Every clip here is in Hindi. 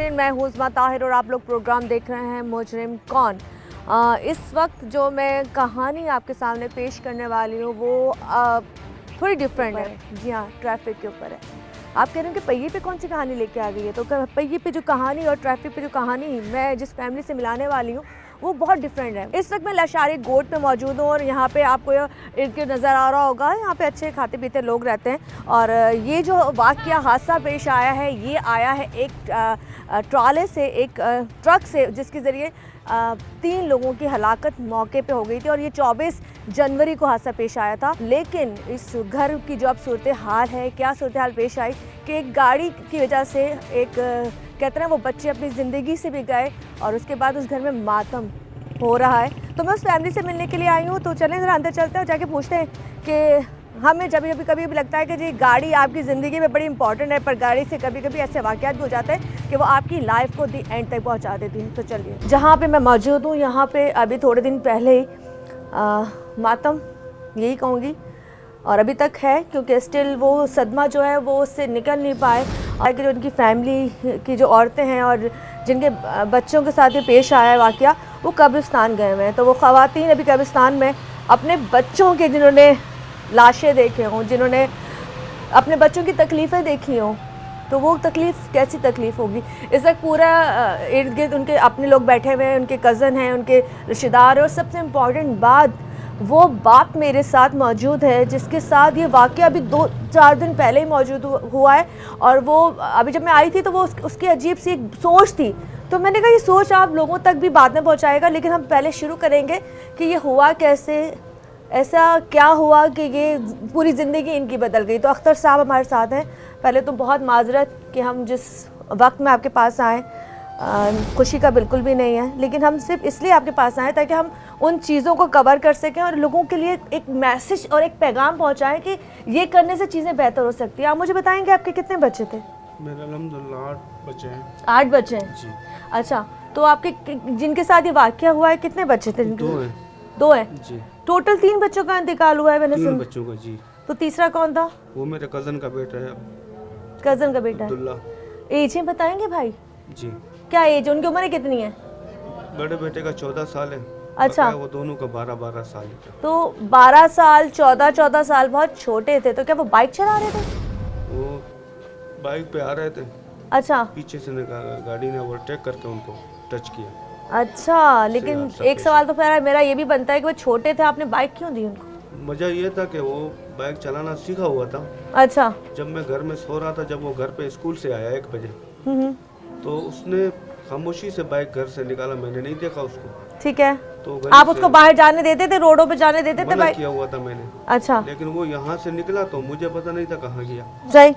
नाज़रीन, मैं हूँ उज़मा ताहिर और आप लोग प्रोग्राम देख रहे हैं मुजरिम कौन। इस वक्त जो मैं कहानी आपके सामने पेश करने वाली हूँ वो थोड़ी डिफरेंट है। जी हाँ, ट्रैफिक के ऊपर है। आप कह रहे हैं कि पहिए पे कौन सी कहानी लेके आ गई है, तो पहिए पे जो कहानी और ट्रैफिक पे जो कहानी मैं जिस फैमिली से मिलाने वाली हूँ वो बहुत डिफरेंट है। इस वक्त मैं लशारी गोट पे मौजूद हूँ और यहाँ पे आपको इर्द गिर्द नज़र आ रहा होगा, यहाँ पे अच्छे खाते पीते लोग रहते हैं। और ये जो वाक़या हादसा पेश आया है ये आया है एक ट्राले से, एक ट्रक से, जिसके ज़रिए 3 लोगों की हलाकत मौके पे हो गई थी और ये 24 जनवरी को हादसा पेश आया था। लेकिन इस घर की जो अब सूरत हाल है, क्या सूरत हाल पेश आई कि एक गाड़ी की वजह से एक कहते हैं वो बच्चे अपनी ज़िंदगी से भी गए और उसके बाद उस घर में मातम हो रहा है। तो मैं उस फैमिली से मिलने के लिए आई हूँ, तो चलें ज़रा अंदर चलते हैं और जाके पूछते हैं कि हमें कभी भी लगता है कि जी गाड़ी आपकी ज़िंदगी में बड़ी इंपॉर्टेंट है, पर गाड़ी से कभी कभी ऐसे वाक़यात भी हो जाते हैं कि वो आपकी लाइफ को दी एंड तक पहुँचा देती हैं। तो चलिए, जहाँ पे मैं मौजूद हूँ यहाँ पे अभी थोड़े दिन पहले ही मातम यही कहूँगी और अभी तक है, क्योंकि स्टिल वो सदमा जो है वो उससे निकल नहीं पाए। और जो उनकी फैमिली की जो औरतें हैं और जिनके बच्चों के साथ ये पेश आया है वाक़या, वो कब्रिस्तान गए हुए हैं। तो वो ख़वातीन अभी कब्रिस्तान में अपने बच्चों के, जिन्होंने लाशें देखे हों, जिन्होंने अपने बच्चों की तकलीफ़ें देखी हों, तो वो तकलीफ़ कैसी तकलीफ़ होगी। इस वक्त पूरा इर्द गिर्द उनके अपने लोग बैठे हुए हैं, उनके कज़न हैं, उनके रिश्तेदार हैं और सबसे इम्पॉर्टेंट बात, वो बाप मेरे साथ मौजूद है जिसके साथ ये वाक़या अभी 2-4 दिन पहले ही मौजूद हुआ है। और वो अभी जब मैं आई थी तो वो उसकी अजीब सी एक सोच थी, तो मैंने कहा ये सोच आप लोगों तक भी बाद में पहुँचाएगा, लेकिन हम पहले शुरू करेंगे कि ये हुआ कैसे, ऐसा क्या हुआ कि ये पूरी ज़िंदगी इनकी बदल गई। तो अख्तर साहब हमारे साथ हैं। पहले तो बहुत माजरत कि हम जिस वक्त में आपके पास आए, खुशी का बिल्कुल भी नहीं है, लेकिन हम सिर्फ इसलिए आपके पास आए ताकि हम उन चीज़ों को कवर कर सकें और लोगों के लिए एक मैसेज और एक पैगाम पहुंचाएं कि ये करने से चीज़ें बेहतर हो सकती हैं। आप मुझे बताएंगे आपके कितने बच्चे थे? मेरे अल्हम्दुलिल्लाह 8 बच्चे हैं। 8 बच्चे हैं जी। अच्छा, तो आपके जिनके साथ ये वाक़या हुआ है कितने बच्चे थे? 2 हैं। 2 हैं जी। टोटल 3 बच्चों का इंतकाल हुआ है मैंने 3 सुना। बच्चों का। जी। तो तीसरा कौन था? वो मेरे कज़न का बेटा है, कज़न का बेटा है। अब्दुल्ला। एज है बताएंगे भाई? जी। क्या एज, उनकी उम्र कितनी है? बड़े बेटे का 14 साल है। अच्छा। वो दोनों का 12-12 साल है। तो 12 साल 14 साल बहुत छोटे थे। तो क्या वो बाइक चला रहे थे? वो बाइक पे आ रहे थे, अच्छा पीछे से गाड़ी ने ओवरटेक करके उनको टच किया। अच्छा, लेकिन एक सवाल तो फिर मेरा ये भी बनता है कि वो छोटे थे, आपने बाइक क्यों दी उनको? मजा ये था कि वो बाइक चलाना सीखा हुआ था। अच्छा। जब मैं घर में सो रहा था, जब वो घर पे स्कूल से आया 1 बजे, तो उसने खामोशी से बाइक घर से निकाला, मैंने नहीं देखा उसको। ठीक है। तो आप उसको बाहर जाने देते थे, रोडों पे जाने देते थे? बाइक किया हुआ था मैंने। अच्छा। लेकिन वो यहाँ से निकला तो मुझे पता नहीं था कहाँ गया। सही।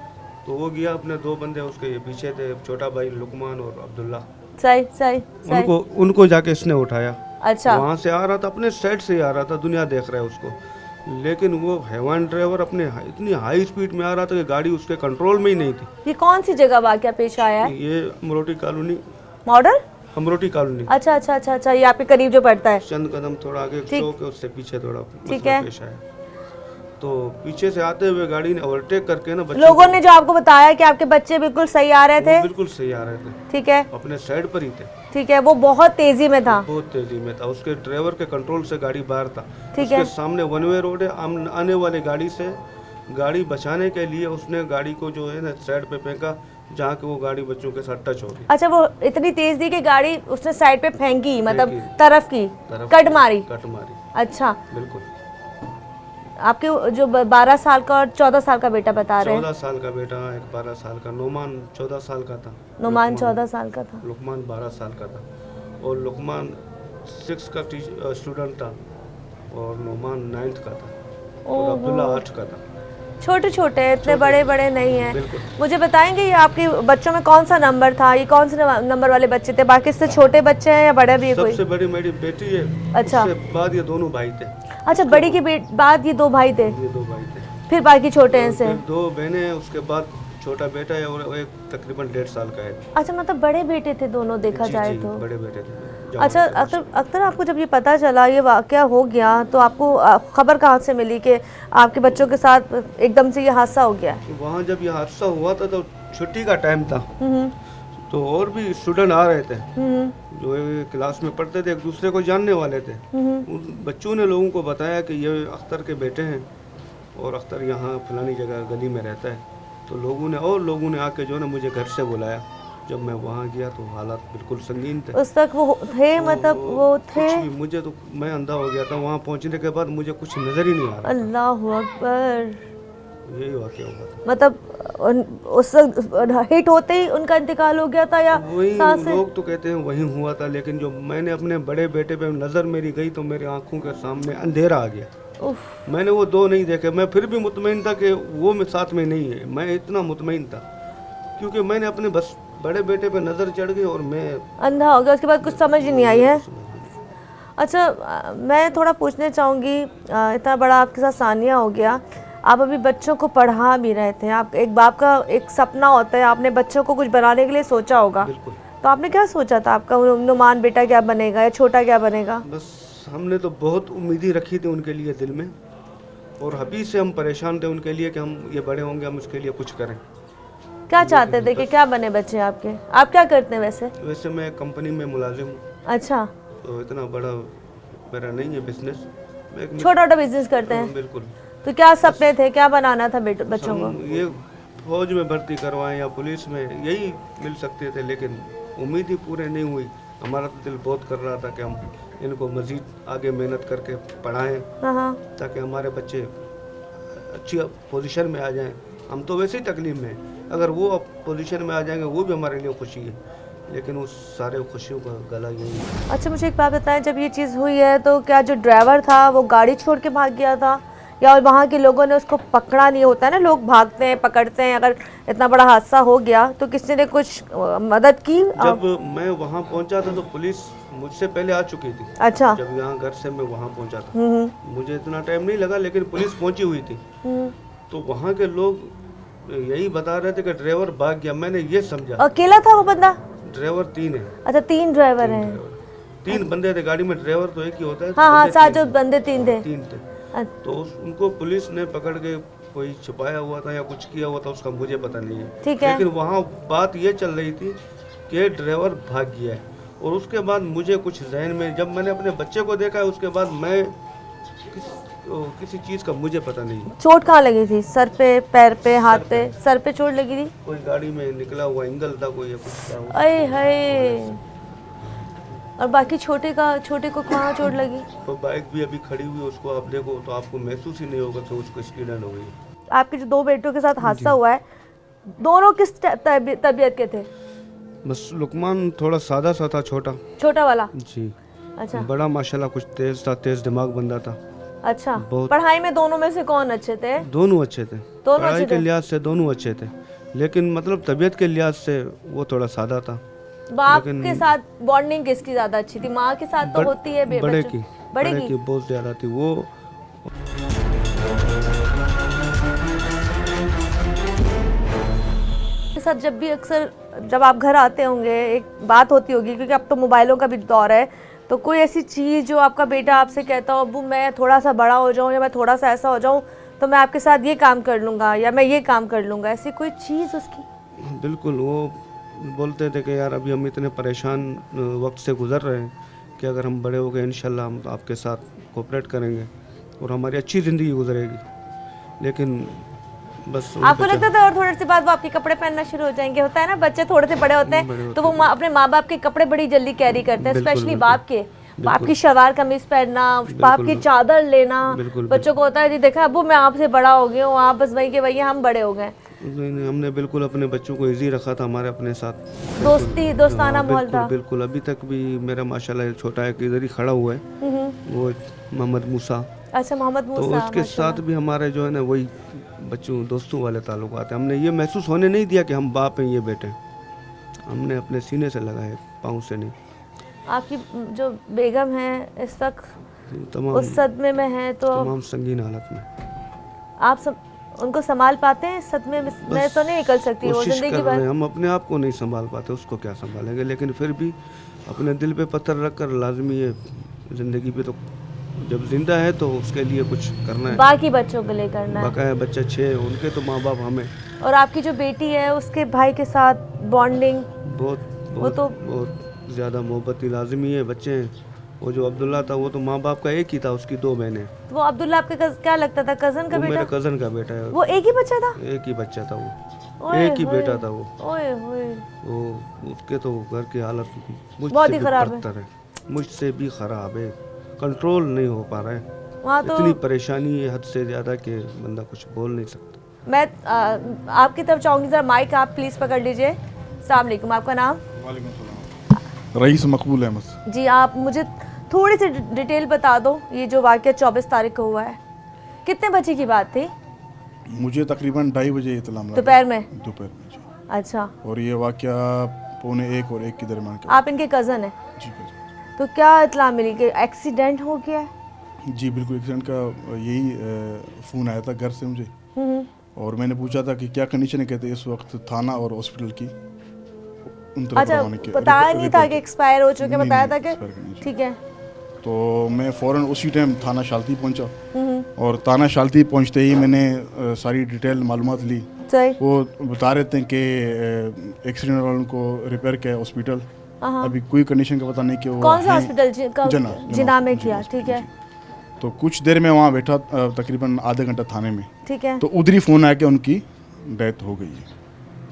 तो वो गया, अपने 2 बंदे उसके पीछे थे, छोटा भाई लुकमान और अब्दुल्ला। सही सही सही। उनको जाके इसने उठाया। अच्छा। वहाँ से आ रहा था, अपने साइड से ही आ रहा था, दुनिया देख रहा है उसको, लेकिन वो हैवान ड्राइवर अपने इतनी हाई स्पीड में आ रहा था कि गाड़ी उसके कंट्रोल में ही नहीं थी। ये कौन सी जगह वाक़या पेश आया है? ये Amroti colony. Model Amroti colony. अच्छा अच्छा अच्छा अच्छा, ये आपके करीब जो पड़ता है। चंद कदम थोड़ा आगे चौक है, उससे पीछे थोड़ा ठीक है। पेश आया। तो पीछे से आते हुए गाड़ी ने ओवरटेक करके ना, लोगों ने जो आपको बताया कि आपके बच्चे बिल्कुल सही आ रहे थे? बिल्कुल सही आ रहे थे। ठीक है। अपने साइड पर ही थे। ठीक है। वो बहुत तेजी में था? बहुत तेजी में था, उसके ड्राइवर के कंट्रोल से गाड़ी बाहर था। ठीक है। उसके सामने 1 वे रोड है, आने वाली गाड़ी से गाड़ी बचाने के लिए उसने गाड़ी को जो है ना साइड पे फेंका, जहाँ के वो गाड़ी बच्चों के साथ टच हो गई। अच्छा, वो इतनी तेज थी कि गाड़ी उसने साइड पे फेंकी, मतलब तरफ कट मारी। अच्छा, बिल्कुल। आपके जो 12 साल का और 14 साल का बेटा बता रहे हैं? 14 साल का बेटा, एक 12 साल का। नोमान 14 साल का था। नोमान 14 साल का था। लुकमान 12 साल का था। और लुकमान 6 का स्टूडेंट था और नोमान 9th का था और अब्दुल्ला 8 का था। छोटे छोटे, इतने बड़े बड़े नहीं हैं। बिल्कुल। मुझे बताएंगे ये आपके बच्चों में कौन सा नंबर था, ये कौन से नंबर वाले बच्चे थे? बाकी से छोटे बच्चे हैं या बड़े भी है कोई? सबसे बड़ी मेरी बेटी है। अच्छा। उसके बाद ये दोनों भाई थे। अच्छा, बड़ी के बाद ये 2 भाई थे? ये 2 भाई थे। फिर बाकी छोटे हैं से? 2 बहनें हैं, उसके बाद छोटा बेटा है और एक तकरीबन 1.5 साल का है। अच्छा, मतलब बड़े बेटे थे दोनों देखा जाए तो? बड़े बेटे थे। अच्छा अख्तर, आपको जब ये पता चला ये वाक़या हो गया तो आपको खबर कहाँ से मिली कि आपके बच्चों के साथ एकदम से ये हादसा हो गया? वहाँ जब ये हादसा हुआ था तो छुट्टी का टाइम था, तो और भी स्टूडेंट आ रहे थे जो एक क्लास में पढ़ते थे, एक दूसरे को जानने वाले थे। उन बच्चों ने लोगों को बताया कि ये अख्तर के बेटे हैं और अख्तर यहाँ फलानी जगह गली में रहता है। तो लोगों ने आके जो है ना मुझे घर से बुलाया। जब मैं वहाँ गया तो हालात बिल्कुल संगीन थे। उस तक वो थे, मतलब वो थे? कुछ भी, मुझे तो मैं अंधा हो गया था। वहाँ पहुँचने के बाद मुझे कुछ नज़र ही नहीं आ रहा। अल्लाह अकबर। यही वाक़या हुआ था। मतलब उस हिट होते ही उनका इंतकाल हो गया था या वही सांसें? लोग तो कहते हैं वही हुआ था, लेकिन जो मैंने अपने बड़े बेटे पे नज़र मेरी गई तो मेरे आंखों के सामने अंधेरा आ गया। उफ। मैंने वो दो नहीं देखे। मैं फिर भी मुतमईन था कि वो साथ में नहीं है। मैं इतना मुतमईन था क्योंकि मैंने अपने बस बड़े बेटे पे नज़र चढ़ गई और मैं अंधा हो गया। उसके बाद कुछ समझ ही नहीं आई है। अच्छा, मैं थोड़ा पूछना चाहूँगी, इतना बड़ा आपके साथ सानिया हो गया, आप अभी बच्चों को पढ़ा भी रहे थे। आप एक बाप का एक सपना होता है, आपने बच्चों को कुछ बनाने के लिए सोचा होगा। बिल्कुल। तो आपने क्या सोचा था? आपका नुमान बेटा क्या बनेगा या छोटा क्या बनेगा? बस हमने तो बहुत उम्मीदें रखी थी उनके लिए दिल में, और अभी से हम परेशान थे उनके लिए कि हम ये बड़े होंगे, हम उसके लिए कुछ करें। क्या चाहते थे कि क्या बने बच्चे आपके? आप क्या करते हैं वैसे? वैसे मैं कंपनी में मुलाजिम हूँ। अच्छा, तो इतना बड़ा मेरा नहीं है बिजनेस। छोटा छोटा बिजनेस करते हैं। बिल्कुल। तो क्या सपने थे, क्या बनाना था बच्चों को? ये फौज में भर्ती करवाएं या पुलिस में, यही मिल सकते थे, लेकिन उम्मीद ही पूरे नहीं हुई। हमारा तो दिल बहुत कर रहा था कि हम इनको मज़ीद आगे मेहनत करके पढ़ाएं ताकि हमारे बच्चे अच्छी पोजीशन में आ जाएं। हम तो वैसे ही तकलीफ में हैं, अगर वो पोजीशन में आ जाएंगे वो भी हमारे लिए खुशी है, लेकिन उस सारे खुशियों का गला यही है। अच्छा, मुझे एक बात बताएं, जब ये चीज़ हुई है तो क्या जो ड्राइवर था वो गाड़ी छोड़ के भाग गया था या वहाँ के लोगों ने उसको पकड़ा? नहीं होता है ना, लोग भागते हैं पकड़ते हैं। अगर इतना बड़ा हादसा हो गया तो किसी ने कुछ मदद की? जब मैं वहाँ पहुँचा था तो पुलिस मुझसे पहले आ चुकी थी। अच्छा। जब यहाँ घर से मैं वहाँ पहुँचा था, मुझे इतना टाइम नहीं लगा, लेकिन पुलिस पहुँची हुई थी। तो वहाँ के लोग यही बता रहे थे कि ड्राइवर भाग गया। मैंने ये समझा अकेला था वो बंदा? ड्राइवर 3 है। अच्छा, 3 ड्राइवर हैं। 3 बंदे थे गाड़ी में, ड्राइवर तो एक ही होता है। हाँ, साथ जो बंदे 3 थे। 3 थे। तो उनको पुलिस ने पकड़ के कोई छुपाया हुआ था या कुछ किया हुआ था, उसका मुझे पता नहीं है। ठीक है। लेकिन वहाँ बात ये चल रही थी कि ड्राइवर भाग गया है, और उसके बाद मुझे कुछ जहन में, जब मैंने अपने बच्चे को देखा है उसके बाद मैं किसी चीज़ का मुझे पता नहीं। चोट कहाँ लगी थी? सर पे, पैर पे, हाथ पे? सर पे चोट लगी थी। कोई गाड़ी में निकला हुआ एंगल था कोई या कुछ था। अरे हाय। और बाकी छोटे को कहाँ चोट लगी? तो बाइक भी अभी खड़ी हुई है, उसको आप देखो तो आपको महसूस ही नहीं होगा कि उसको एक्सीडेंट हो गई। आपके जो 2 बेटों के साथ हादसा हुआ है, दोनों किस तबीयत के थे? बस लुकमान थोड़ा सादा सा था, छोटा वाला? जी। अच्छा। बड़ा माशाल्लाह कुछ तेज था, तेज दिमाग बंदा था। अच्छा। पढ़ाई में दोनों में से कौन अच्छे थे? दोनों अच्छे थे। दोनों पढ़ाई अच्छे के थे? लिहाज से दोनों अच्छे थे, लेकिन मतलब तबीयत के लिहाज से वो थोड़ा सादा था। बाप के साथ बॉन्डिंग किसकी ज्यादा अच्छी थी? माँ के साथ तो होती है, बड़े की बहुत ज्यादा थी वो। के साथ जब भी अक्सर जब आप घर आते होंगे एक बात होती होगी, क्योंकि अब तो मोबाइलों का भी दौर है, तो कोई ऐसी चीज़ जो आपका बेटा आपसे कहता हो, अब्बू मैं थोड़ा सा बड़ा हो जाऊँ या मैं थोड़ा सा ऐसा हो जाऊँ तो मैं आपके साथ ये काम कर लूँगा या मैं ये काम कर लूँगा, ऐसी कोई चीज़ उसकी? बिल्कुल। वो बोलते थे कि यार अभी हम इतने परेशान वक्त से गुजर रहे हैं कि अगर हम बड़े हो गए इंशाल्लाह हम आपके साथ कोऑपरेट करेंगे और हमारी अच्छी ज़िंदगी गुजरेगी। लेकिन बस आपको लगता था और थोड़ी सी बाद वो आपके कपड़े पहनना शुरू हो जाएंगे? होता है ना, बच्चे थोड़े से बड़े होते हैं तो वो अपने माँ बाप के कपड़े बड़ी जल्दी कैरी करते हैं, स्पेशली बाप के। बाप की शलवार कमीज पहनना, बाप की चादर लेना, बच्चों को होता है जी देखा अब्बू मैं आपसे बड़ा हो गया हूँ, आप बस वही के वही, हम बड़े हो गए। नहीं, हमने बिल्कुल अपने बच्चों को इजी रखा था हमारे अपने साथ। दोस्ताना माहौल था। बिल्कुल। अभी तक भी मेरा माशाल्लाह छोटा है कि इधर ही खड़ा हुआ है, वो मोहम्मद मूसा। अच्छा, मोहम्मद मूसा। तो उसके साथ भी हमारे जो है ना वही बच्चों दोस्तों वाले ताल्लुकात हैं। हमने ये महसूस होने नहीं दिया कि हम बाप हैं ये बेटे, हमने अपने सीने से लगाए, पाँव से नहीं। आपकी जो बेगम है इस वक्त तमाम उस सदमे में है, तो तमाम संगीन हालत में। आप उनको संभाल पाते हैं? सदमे में मैं तो नहीं निकल सकती वो जिंदगी भर। हम अपने आप को नहीं संभाल पाते, उसको क्या संभालेंगे, लेकिन फिर भी अपने दिल पे पत्थर रख कर लाजमी है ज़िंदगी पे तो जब जिंदा है तो उसके लिए कुछ करना है। बाकी बच्चों के लिए करना है। बकाया बच्चे 6 हैं, उनके तो माँ बाप हमें। और आपकी जो बेटी है उसके भाई के साथ बॉन्डिंग बहुत वो बहुत तो बहुत ज़्यादा मोहब्बती लाजमी है। बच्चे हैं, वो जो अब्दुल्ला था वो तो माँ बाप का एक ही था, उसकी 2 बहनें। वो अब्दुल्ला आपके क्या लगता था, कजन का वो मेरे बेटा? कज़न का बेटा है। वो एक ही बच्चा था? एक ही बच्चा था वो, ओए एक ही होए, बेटा था वो। ओए होए, वो उसके तो घर की हालत बहुत मुझसे ही भी खराब है। बदतर है, मुझसे भी ख़राब है। कंट्रोल नहीं हो पा रहा है। वहाँ तो इतनी परेशानी है हद से ज़्यादा कि बंदा कुछ बोल नहीं सकता। मैं आपकी तरफ चाहूँगी, ज़रा माइक आप प्लीज़ पकड़ लीजिए। अस्सलाम वालेकुम, आपका नाम? रईस मकबूल अहमद। जी, आप मुझे थोड़ी सी डिटेल बता दो, ये जो वाक़या 24 तारीख को हुआ है, कितने बजे की बात थी? मुझे तकरीबन 2:30 बजे इत्तला मिला। दोपहर में? दोपहर में जी। अच्छा, और ये वाक़या 12:45 और 1 के दरमियान का। आप इनके कज़न हैं? जी जी। तो क्या इत्तला मिली कि एक्सीडेंट हो गया है? जी बिल्कुल, एक्सीडेंट का यही फ़ोन आया था घर से मुझे। और मैंने पूछा था कि क्या कंडीशन है, कहते इस वक्त थाना और हॉस्पिटल की उन तरफ अच्छा, रवाना किया। पता नहीं था कि एक्सपायर हो चुके, नहीं, बताया नहीं, था कि expire करनी चाहिए। ठीक है। तो मैं फ़ौरन उसी टाइम थाना शालती पहुंचा। और थाना शालती पहुंचते ही मैंने सारी डिटेल मालूमात ली। सही। वो बता रहे थे कि एक्सीडेंट वालों को रिपेयर किया हॉस्पिटल, अभी कोई कंडीशन का पता नहीं कि वो कौन सा हैं। हॉस्पिटल? जिना में किया, ठीक है। तो कुछ देर में वहाँ बैठा, तकरीबन आधे घंटा थाने में। ठीक है। तो उधर ही फ़ोन आया कि उनकी डेथ हो गई है।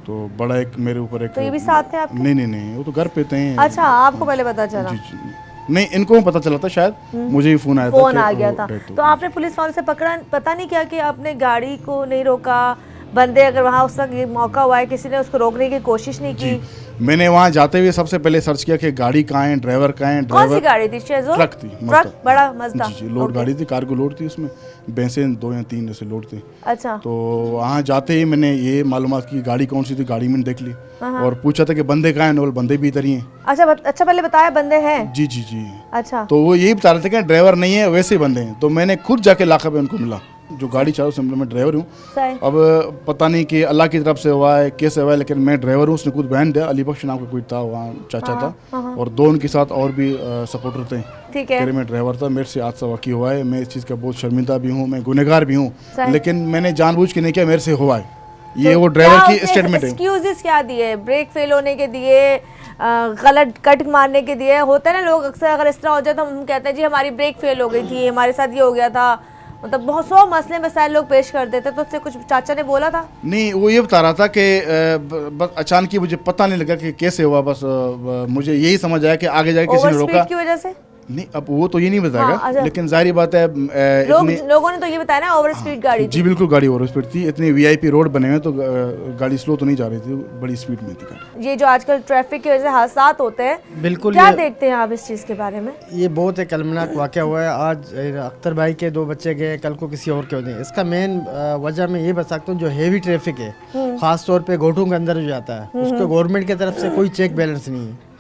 तो बड़ा एक मेरे ऊपर एक, तो ये भी साथ थे आपके? नहीं, वो तो घर पे थे। अच्छा, आपको पहले पता चला? जी, नहीं, इनको पता चला था शायद, मुझे ही फ़ोन आया था फोन कि आ गया वो था। death हो तो गई। आपने पुलिस वालों से पता नहीं किया कि आपने गाड़ी को नहीं रोका? बंदे अगर वहाँ उस वक्त ये मौका हुआ है, किसी ने उसको रोकने की कोशिश नहीं की? मैंने वहाँ जाते हुए सबसे पहले सर्च किया कि गाड़ी कहाँ है, ड्राइवर कहाँ है। कौन सी गाड़ी थी? शेज़ो? ट्रक थी, ट्रक, बड़ा मज़दा? जी, लोड ओके। गाड़ी थी, कार्गो लोड थी, उसमें भैंसे 2 या 3 ऐसे लोड थे। अच्छा। तो वहाँ जाते ही मैंने ये मालूमात की गाड़ी कौन सी थी, गाड़ी मैंने देख ली और पूछा था कि बंदे कहाँ हैं, बोले बंदे भी इधर ही हैं। अच्छा, पहले बताया बंदे हैं? जी। अच्छा। तो वो यही बता रहे थे कि ड्राइवर नहीं है, वैसे ही बंदे हैं। तो मैंने खुद जाके इलाका पे उनको मिला, जो गाड़ी चालू से मैं ड्राइवर हूँ। सही। अब पता नहीं कि अल्लाह की तरफ से हुआ है, कैसे हुआ है, लेकिन मैं ड्राइवर हूँ। उसने खुद बयान दिया, अली बख्श नाम का कोई था वहाँ, चाचा था, और 2 उनके साथ और भी सपोर्टर थे। ठीक कह है। रहे मैं ड्राइवर था, मेरे से हादसा वाक़ई हुआ है, मैं इस चीज़ का बहुत शर्मिंदा भी हूँ, मैं गुनहगार भी हूँ, सही। लेकिन मैंने जानबूझ के नहीं किया, मेरे से हुआ है। ये वो ड्राइवर की स्टेटमेंट है। एक्सक्यूजेस क्या दिए? ब्रेक फेल होने के दिए, गलत कट मारने के दिए? होता है ना, लोग अक्सर अगर इस तरह हो जाए तो हम कहते हैं जी हमारी ब्रेक फेल हो गई थी, हमारे साथ ये हो गया था। मतलब बहुत 100 मसले मसाइल लोग पेश कर देते। तो उससे कुछ चाचा ने बोला था? नहीं, वो ये बता रहा था कि बस अचानक ही मुझे पता नहीं लगा कि कैसे हुआ, बस मुझे यही समझ आया कि आगे जाके किसी ने ओवर रोका। स्पीड की वजह से? नहीं, अब वो तो ये नहीं बताएगा। हाँ, अच्छा। लेकिन जाहिर बात है लोगों ने तो ये बताया ना ओवर स्पीड गाड़ी जी थी। बिल्कुल, गाड़ी ओवर स्पीड थी। इतने वीआईपी रोड बने हुए तो गाड़ी स्लो तो नहीं जा रही थी, बड़ी स्पीड में थी गाड़ी। ये जो आजकल ट्रैफिक की वजह से हादसा होते हैं, बिल्कुल, क्या ये देखते हैं आप इस चीज़ के बारे में? ये बहुत एक अलमनाक वाक़या हुआ है। आज अख्तर भाई के 2 बच्चे गए, कल को किसी और के होते हैं। इसका मेन वजह मैं ये बता सकता हूँ, जो हेवी ट्रैफिक है, ख़ास तौर पे गोठों के अंदर जो जाता है, उसको गवर्नमेंट की तरफ से कोई चेक बैलेंस नहीं है।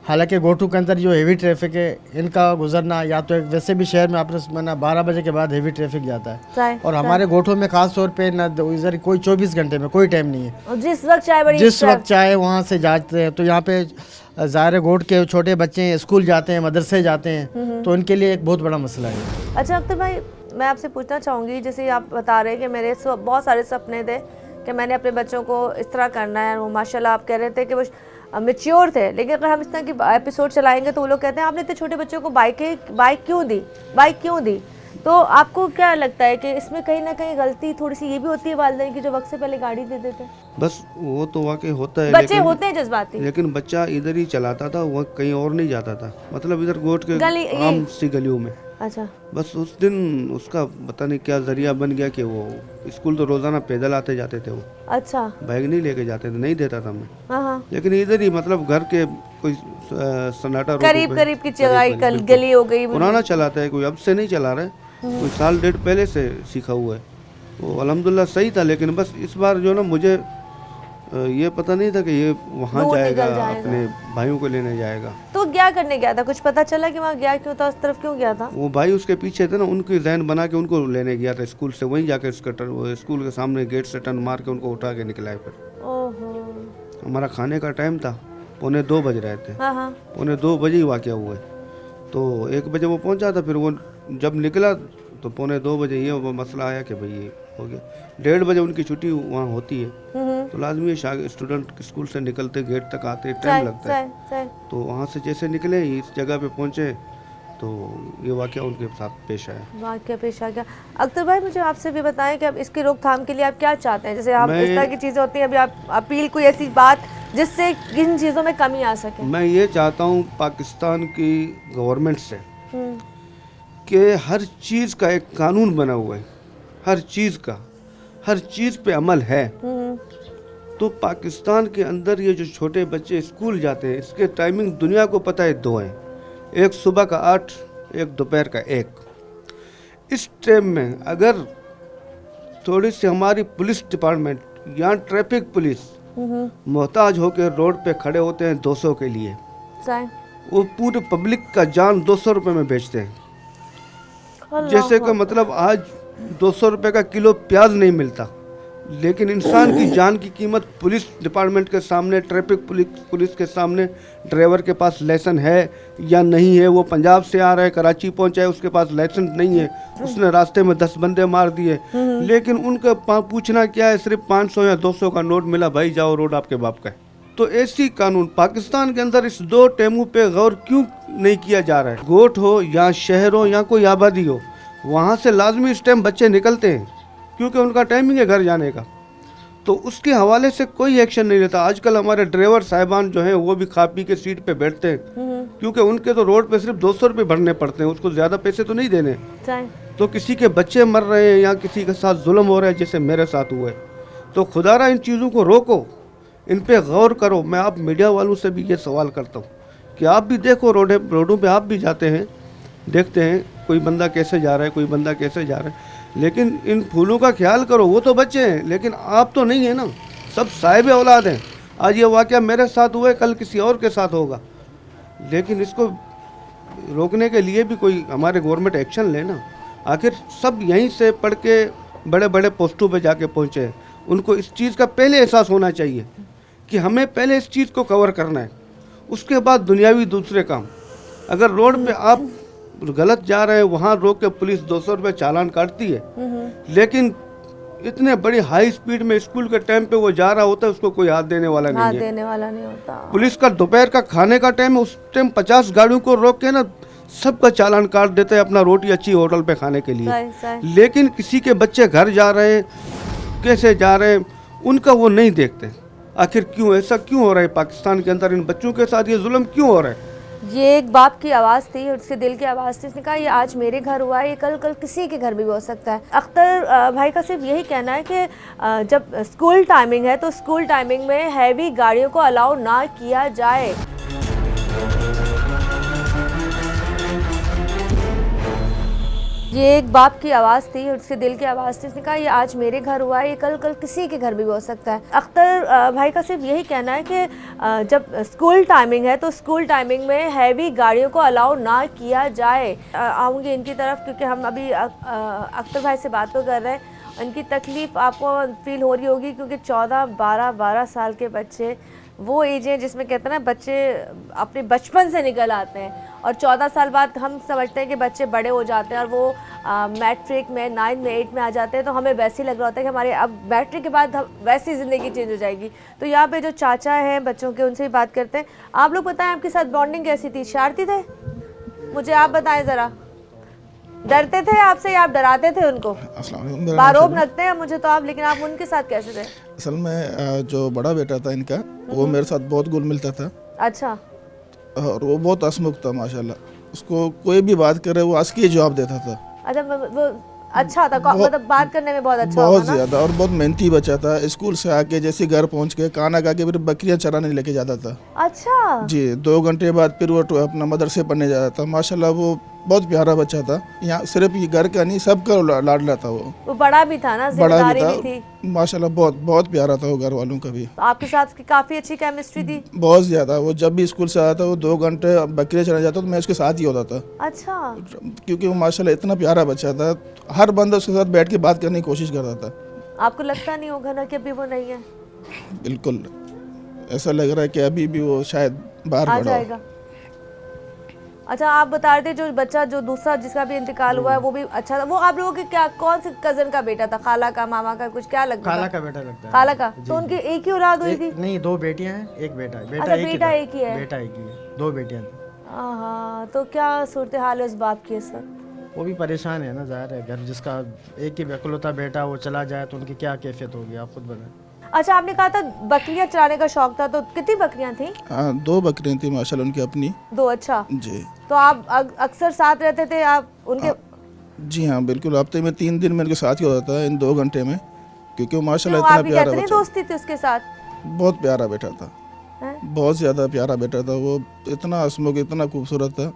हालांकि गोठू के अंदर जो हेवी ट्रैफिक है, इनका गुजरना या तो वैसे भी शहर में आपने मना 12 बजे के बाद हेवी ट्रैफिक जाता है, और हमारे गोठों में खास तौर पे ना इधर कोई 24 घंटे में कोई टाइम नहीं है। और जिस वक्त चाहे वहाँ से जाते हैं। तो यहाँ पे ज़ाहिर गोठ के छोटे बच्चे हैं, स्कूल जाते हैं, मदरसे जाते हैं, तो उनके लिए एक बहुत बड़ा मसला है। अच्छा अख्तर भाई, मैं आपसे पूछना चाहूँगी, जैसे आप बता रहे हैं कि मेरे बहुत सारे सपने थे कि मैंने अपने बच्चों को इस तरह करना है। वो माशाल्लाह आप कह रहे थे कि वो मैच्योर थे, लेकिन अगर हम इस तरह की एपिसोड चलाएंगे तो वो लोग कहते हैं आपने इतने छोटे बच्चों को बाइक क्यों दी? तो आपको क्या लगता है कि इसमें कहीं ना कहीं गलती थोड़ी सी ये भी होती है वालिदैन की, जो वक्त से पहले गाड़ी दे देते हैं? बस वो तो वाकई होता है, बच्चे होते हैं जज्बाती, लेकिन बच्चा इधर ही चलाता था, वह कहीं और नहीं जाता था। मतलब इधर गोट के आम सी गलियों में। अच्छा। बस उस दिन उसका पता नहीं क्या जरिया बन गया कि वो स्कूल तो रोजाना पैदल आते जाते थे। वो अच्छा। बैग नहीं लेके जाते थे, नहीं देता था मैं। हाँ। लेकिन इधर ही मतलब घर के कोई सन्नाटा करीब की गली हो गई। पुराना चलाता है, कोई अब से नहीं चला रहा है, कोई 1.5 साल पहले से सीखा हुआ है। वो अल्हम्दुलिल्लाह सही था, लेकिन बस इस बार जो ना मुझे ये पता नहीं था कि ये वहाँ जाएगा, अपने भाइयों को लेने जाएगा। तो क्या करने गया था? कुछ पता चला कि वहाँ गया क्यों था, उस तरफ क्यों गया था? वो भाई उसके पीछे थे ना, उनकी जहन बना के उनको लेने गया था स्कूल से। वहीं जाकर स्कूल के सामने गेट से टर्न मार के उनको उठा के निकला है। फिर ओहो। हमारा खाने का टाइम था, 1:45 बज रहे थे। हाँ। 1:45 बजे ही वाक़या हुआ है। तो 1 बजे वो पहुंचा था, फिर वो जब निकला तो 1:45 ये वो मसला आया कि भाई ये हो गया। 1:30 बजे उनकी छुट्टी वहाँ होती है, तो लाजमी है स्टूडेंट स्कूल से निकलते गेट तक आते टाइम लगता है। तो वहाँ से जैसे निकले इस जगह पे पहुँचे तो ये वाक़या उनके साथ पेश आया। वाक़या पेश आ गया। अख्तर भाई मुझे आपसे भी बताएं कि अब इसकी रोकथाम के लिए आप क्या चाहते हैं? जैसे आप इस तरह की चीज़ें होती हैं, अभी आप अपील कोई ऐसी बात जिससे इन चीज़ों में कमी आ सके। मैं ये चाहता हूँ पाकिस्तान की गवर्नमेंट से कि हर चीज़ का एक कानून बना हुआ है, हर चीज़ पे अमल है। तो पाकिस्तान के अंदर ये जो छोटे बच्चे स्कूल जाते हैं इसके टाइमिंग दुनिया को पता है 2 हैं, एक सुबह का 8, एक दोपहर का 1। इस टाइम में अगर थोड़ी सी हमारी पुलिस डिपार्टमेंट या ट्रैफिक पुलिस मोहताज होकर रोड पे खड़े होते हैं 200 के लिए, वो पूरे पब्लिक का जान 200 रुपये में बेचते हैं। जैसे कि मतलब आज 200 रुपये का किलो प्याज नहीं मिलता, लेकिन इंसान की जान की कीमत पुलिस डिपार्टमेंट के सामने, ट्रैफिक पुलिस के सामने, ड्राइवर के पास लाइसेंस है या नहीं है, वो पंजाब से आ रहा है, कराची पहुंचा है, उसके पास लाइसेंस नहीं है, उसने रास्ते में 10 बंदे मार दिए, लेकिन उनका पूछना क्या है, सिर्फ 500 या 200 का नोट मिला, भाई जाओ रोड आपके बाप का है। तो ऐसी कानून पाकिस्तान के अंदर इस 2 टेमू पे गौर क्यों नहीं किया जा रहा है? गोट हो या शहर हो या कोई आबादी हो, वहाँ से लाजमी इस टाइम बच्चे निकलते हैं क्योंकि उनका टाइमिंग है घर जाने का, तो उसके हवाले से कोई एक्शन नहीं लेता। आजकल हमारे ड्राइवर साहिबान जो हैं वो भी खा पी के सीट पे बैठते हैं क्योंकि उनके तो रोड पे सिर्फ 200 रुपये भरने पड़ते हैं, उसको ज़्यादा पैसे तो नहीं देने। तो किसी के बच्चे मर रहे हैं या किसी के साथ जुल्म हो रहा है जैसे मेरे साथ हुआ है। तो खुदारा इन चीज़ों को रोको, इन पे गौर करो। मैं आप मीडिया वालों से भी ये सवाल करता हूँ कि आप भी देखो, रोडों पे आप भी जाते हैं, देखते हैं कोई बंदा कैसे जा रहा है, कोई बंदा कैसे जा रहा है, लेकिन इन फूलों का ख्याल करो। वो तो बच्चे हैं लेकिन आप तो नहीं है ना, सब साहिब औलाद हैं। आज ये वाक़या मेरे साथ हुआ है, कल किसी और के साथ होगा, लेकिन इसको रोकने के लिए भी कोई हमारे गवर्नमेंट एक्शन लेना। आखिर सब यहीं से पढ़ के बड़े बड़े पोस्टों पे जाके पहुँचे हैं, उनको इस चीज़ का पहले एहसास होना चाहिए कि हमें पहले इस चीज़ को कवर करना है, उसके बाद दुनियावी दूसरे काम। अगर रोड पे आप गलत जा रहे हैं, वहाँ रोक के पुलिस 200 रुपये चालान काटती है, लेकिन इतने बड़ी हाई स्पीड में स्कूल के टाइम पे वो जा रहा होता है, उसको कोई हाथ देने वाला नहीं है। पुलिस का दोपहर का खाने का टाइम है, उस टाइम 50 गाड़ियों को रोक के ना सबका चालान काट देते हैं अपना रोटी अच्छी होटल पे खाने के लिए। लेकिन किसी के बच्चे घर जा रहे हैं, कैसे जा रहे हैं, उनका वो नहीं देखते। आखिर क्यों ऐसा क्यों हो रहा है पाकिस्तान के अंदर? इन बच्चों के साथ ये जुल्म क्यों हो रहा है? ये एक बाप की आवाज़ थी, उसके दिल की आवाज़ थी। उसने कहा ये आज मेरे घर हुआ है, ये कल किसी के घर भी हो सकता है। अख्तर भाई का सिर्फ यही कहना है कि जब स्कूल टाइमिंग है तो स्कूल टाइमिंग में हैवी गाड़ियों को अलाउ ना किया जाए। ये एक बाप की आवाज़ थी, उसके दिल की आवाज़ थी। उसने कहा ये आज मेरे घर हुआ है, ये कल किसी के घर भी हो सकता है। अख्तर भाई का सिर्फ यही कहना है कि जब स्कूल टाइमिंग है तो स्कूल टाइमिंग में हैवी गाड़ियों को अलाउ ना किया जाए। आऊँगी इनकी तरफ क्योंकि हम अभी अख्तर भाई से बात तो कर रहे हैं। इनकी तकलीफ़ आपको फील हो रही होगी क्योंकि 14-12 साल के बच्चे वो एज है जिसमें कहते हैं ना बच्चे अपने बचपन से निकल आते हैं, और 14 साल बाद हम समझते हैं कि बच्चे बड़े हो जाते हैं और वो मैट्रिक में 9 में 8 में आ जाते हैं, तो हमें वैसे ही लग रहा होता है कि हमारे अब मैट्रिक के बाद वैसी ज़िंदगी चेंज हो जाएगी। तो यहाँ पे जो चाचा हैं बच्चों के, उनसे ही बात करते हैं। आप लोग बताएं आपके साथ बॉन्डिंग कैसी थी? शरारती थे? मुझे आप बताएं ज़रा, डरते थे आपसे या आप डराते थे उनको? बारोब लगते हैं मुझे तो आप, लेकिन आप उनके साथ कैसे थे? असल में जो बड़ा बेटा था इनका, वो मेरे साथ बहुत घुल मिलता था। अच्छा। और वो बहुत हंसमुख था माशाल्लाह, उसको कोई भी बात करे वो हंस के जवाब देता था। अच्छा, वो अच्छा था, मतलब बात करने में बहुत अच्छा, बहुत ज़्यादा, और बहुत मेहनती बच्चा था। स्कूल से आके जैसे घर पहुंच के खाना खा के फिर बकरियां चराने लेके जाता था। अच्छा जी, 2 घंटे बाद फिर वो अपना मदरसे पढ़ने जाता था। माशाल्लाह वो बहुत प्यारा बच्चा था। यहाँ सिर्फ ये घर का नहीं, सबका लाडला था। वो बड़ा भी था ना, जिम्मेदारी भी थी। माशाल्लाह बहुत प्यारा था वो घर वालों का भी। तो आपके साथ उसकी काफी अच्छी केमिस्ट्री थी? बहुत ज्यादा। वो जब भी स्कूल से आता वो 2 घंटे बकरियां चराने जाता तो मैं उसके साथ ही होता था। अच्छा। क्योंकि वो माशाल्लाह इतना प्यारा बच्चा था, हर बंदा उसके साथ बैठ के बात करने की कोशिश करता था। आपको लगता नहीं होगा ना कि अभी वो नहीं है? बिल्कुल ऐसा लग रहा है कि अभी भी वो शायद बाहर आ जाएगा। अच्छा, आप बता रहे थे जो बच्चा जो दूसरा जिसका भी इंतकाल हुआ है वो भी अच्छा था, वो आप लोगों के क्या कौन से कजन का बेटा था, खाला का, मामा का, कुछ क्या लगता खाला था? का बेटा लगता है। खाला का। तो उनकी एक ही औलाद हुई थी? नहीं, 2 बेटियां हैं, एक बेटा है। अच्छा, बेटा एक ही है। बेटा एक ही है, 2 बेटियां थी। हाँ, तो क्या सूरत हाल है उस बाप की इस वक्त? वो भी परेशान है ना, जाहिर है, घर जिसका एक ही इकलौता बेटा वो चला जाए तो उनकी क्या कैफियत होगी, आप खुद बताएं। अच्छा, आपने कहा था बकरियां चराने का शौक था, तो कितनी बकरियां थी? हाँ, 2 बकरियां थी माशाल्लाह उनकी अपनी। 2? अच्छा जी। तो आप अक्सर साथ रहते थे आप उनके? जी हाँ, बिल्कुल। हफ्ते में 3 दिन मेरे साथ ही होता था इन 2 घंटे में, क्योंकि वो माशाल्लाह इतना आपकी प्यारा कितनी बच्चा, दोस्ती थी उसके साथ? बहुत प्यारा बेटा था, हैं? बहुत ज़्यादा प्यारा बेटा था वो। इतना हंसमुख, इतना खूबसूरत था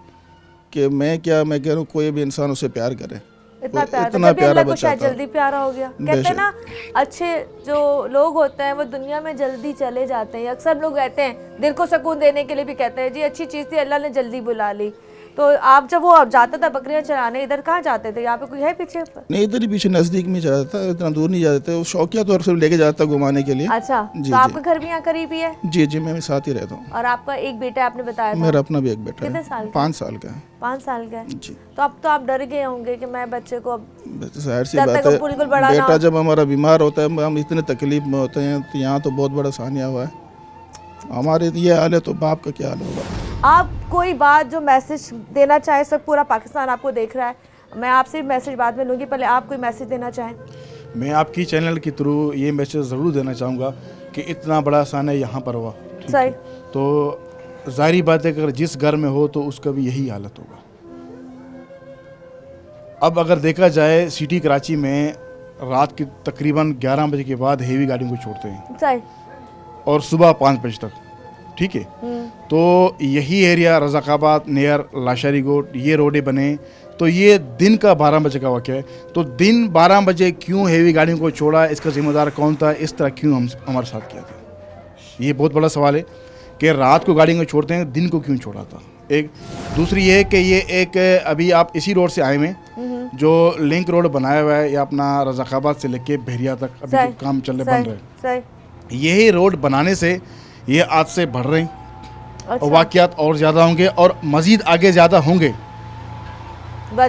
कि मैं कह रहा हूँ कोई भी इंसान उसे प्यार करे। इतना प्यारा इतना तभी प्यारा अल्लाह को बच्चा शायद था। जल्दी प्यारा हो गया। कहते हैं ना, अच्छे जो लोग होते हैं वो दुनिया में जल्दी चले जाते हैं। अक्सर लोग कहते हैं, दिल को सुकून देने के लिए भी कहते हैं जी अच्छी चीज़ थी, अल्लाह ने जल्दी बुला ली। तो आप जब वो जाता था बकरियां चराने, इधर कहाँ जाते थे? यहाँ पे कोई है पीछे? नहीं, इधर ही पीछे नज़दीक में जाता था, इतना दूर नहीं जाते थे। वो शौकिया तौर से लेके जाता था घुमाने के लिए। अच्छा, जी, तो आपका घर भी यहाँ करीब ही है? जी जी, मैं साथ ही रहता हूँ। और आपका एक बेटा आपने बताया था? मेरा अपना भी एक बेटा कितने है, साल का? 5 साल का है। 5 साल का है। जी। तो अब तो आप डर गए होंगे कि मैं बच्चे को अब जाहिर सी जब बात तक है, वो बिल्कुल बड़ा ना बेटा हो। जब हमारा बीमार होता है, हम इतने तकलीफ में होते हैं, तो यहाँ तो बहुत बड़ा सानिया हुआ है। हमारे ये हाल है तो बाप का क्या हाल होगा। आप कोई बात जो मैसेज देना चाहे, सब पूरा पाकिस्तान आपको देख रहा है, मैं आपसे मैसेज बाद में लूँगी, पहले आप कोई मैसेज देना चाहें? मैं आपकी चैनल के थ्रू ये मैसेज ज़रूर देना चाहूँगा कि इतना बड़ा सानिया यहाँ पर हुआ, ठीक सही। है? तो जाहिर बात है कि अगर जिस घर में हो तो उसका भी यही हालत होगा। अब अगर देखा जाए सिटी कराची में रात की तकरीबन 11 बजे के बाद हेवी गाड़ियों को छोड़ते हैं सही। और सुबह 5 बजे तक, ठीक है? तो यही एरिया रज़ाकाबाद नियर लाशारी गोट ये रोडे बने, तो ये दिन का 12 बजे का वाक़या है। तो दिन 12 बजे क्यों हेवी गाड़ियों को छोड़ा, इसका जिम्मेदार कौन था, इस तरह क्यों हमारे साथ किया था, ये बहुत बड़ा सवाल है कि रात को गाड़ियों को छोड़ते हैं, दिन को क्यों छोड़ा था। एक दूसरी ये है कि ये एक अभी आप इसी रोड से आए में जो लिंक रोड बनाया हुआ है, या अपना रज़ाकाबाद से लेके बहरिया तक अभी जो काम चल रहे बन रहे हैं, यही रोड बनाने से ये आज से बढ़ रहे हैं। अच्छा। वाक़यात और ज़्यादा होंगे और मज़ीद आगे ज़्यादा होंगे।